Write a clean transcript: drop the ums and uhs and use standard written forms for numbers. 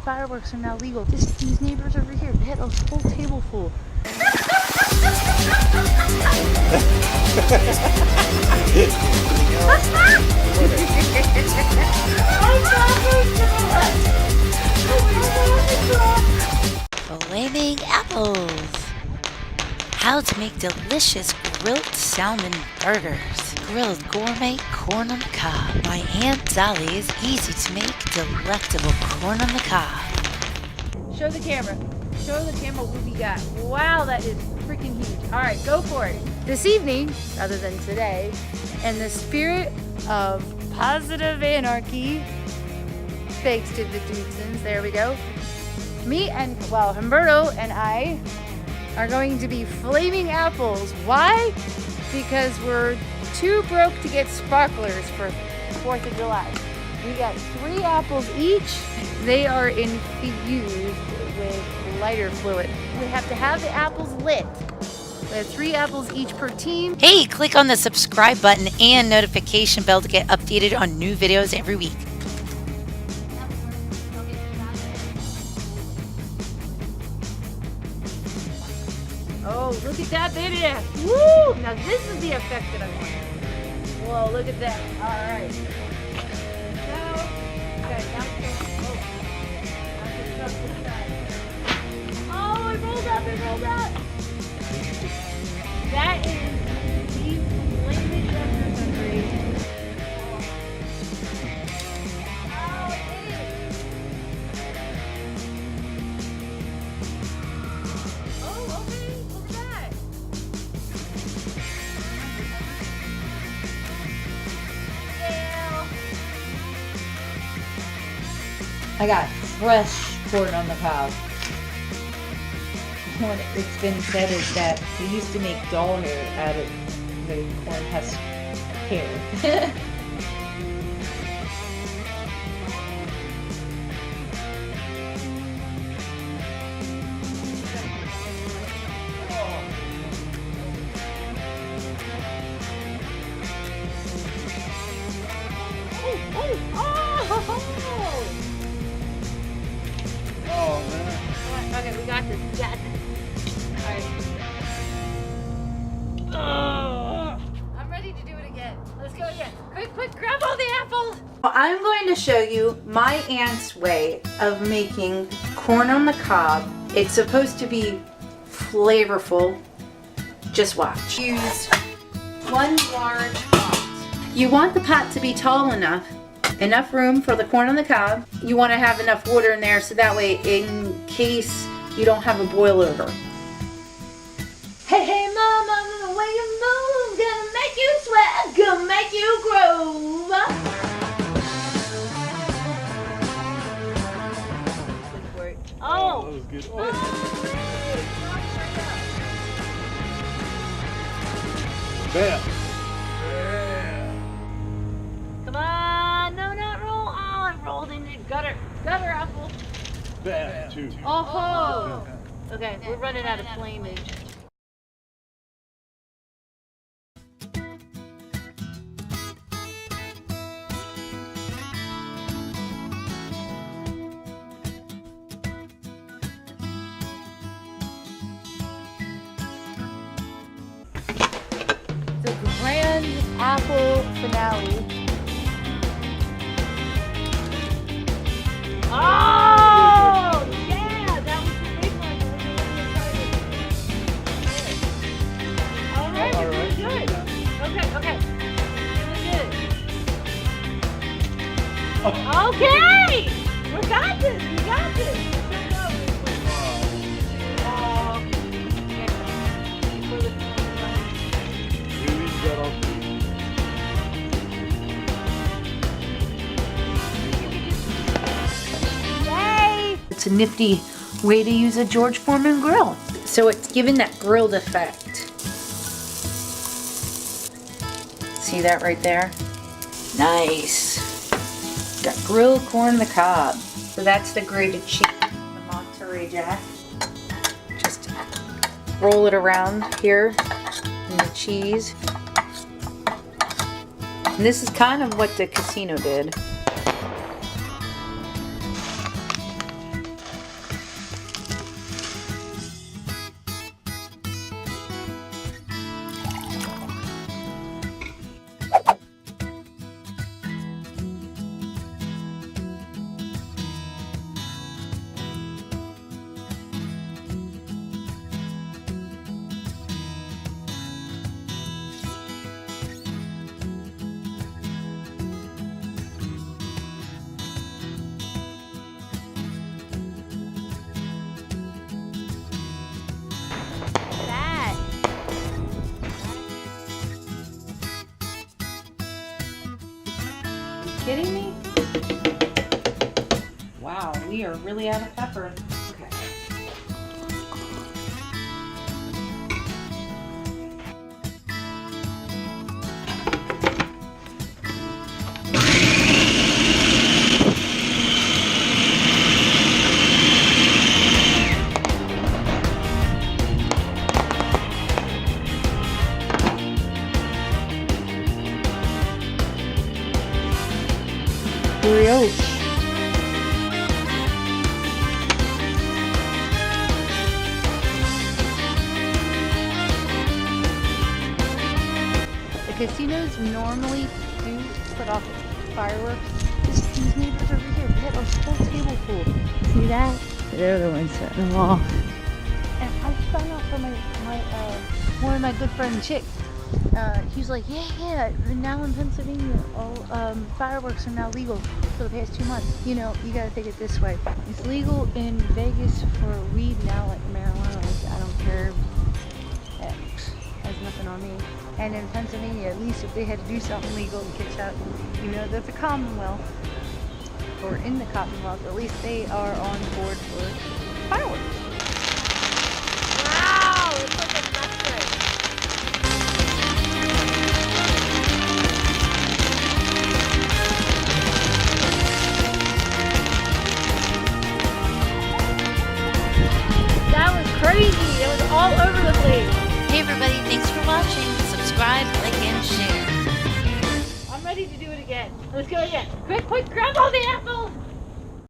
fireworks are now legal. These neighbors over here, they had a whole table full. Flaming apples. How to make delicious grilled salmon burgers. Grilled gourmet corn on the cob. My Aunt Dolly's easy to make delectable corn on the cob. Show the camera. Show the camera what we got. Wow, that is freaking huge. All right, go for it. This evening, rather than today, in the spirit of positive anarchy, thanks to the Dudesons, there we go. Me and, well, Humberto and I are going to be flaming apples. Why? Because we're too broke to get sparklers for 4th of July. We got 3 apples each. They are infused with lighter fluid. We have to have the apples lit. We have 3 apples each per team. Hey, click on the subscribe button and notification bell to get updated on new videos every week. Oh, look at that, baby! Woo! Now this is the effect that I want. Whoa, look at that. All right. Okay, now it's going. Oh, it rolled up, it rolled up! That is the flaming sugar country. Oh, it is! Oh, okay, look at that! I got fresh corn on the cob. What it's been said is that they used to make doll hair out of the corn husk hair. Oh, man. Okay, we got this. We got this. Alright. I'm ready to do it again. Let's go again. Quick, grab all the apples. I'm going to show you my aunt's way of making corn on the cob. It's supposed to be flavorful. Just watch. Use 1 large pot. You want the pot to be tall enough room for the corn on the cob. You want to have enough water in there so that way in case you don't have a boil over. Hey, hey, mama, the way you move, gonna make you sweat, gonna make you groove. Oh! That was good. Bam! Come on! No, not roll! Oh, it rolled into gutter. Gutter apple. Bam! 2. Oh! Okay, we're running out of flamage. The grand apple finale. Oh! Yeah! That was the big one. Alright, we're doing good. Okay. Doing good. Okay! We got this! It's a nifty way to use a George Foreman grill. So it's given that grilled effect. See that right there? Nice. Got grilled corn on the cob. So that's the grated cheese, the Monterey Jack. Just roll it around here in the cheese. And this is kind of what the casino did. kidding me? Wow, we are really out of pepper. Okay. The casinos normally do put off fireworks. These neighbors over here, they have a whole table full. See that? They're the ones setting them off. And I found out from one of my good friend Chick. He's like, yeah. Now in Pennsylvania, all fireworks are now legal for the past 2 months. You know, you gotta think it this way. It's legal in Vegas for weed now, like marijuana. Like, I don't care. That has nothing on me. And in Pennsylvania, at least if they had to do something legal to catch up, you know, that's a Commonwealth, or in the Commonwealth, at least they are on board for fireworks. Wow, it's like a nut break. That was crazy. It was all over the place. Hey everybody, thanks for watching. Subscribe, like, and share. I'm ready to do it again. Let's go again. Quick, grab all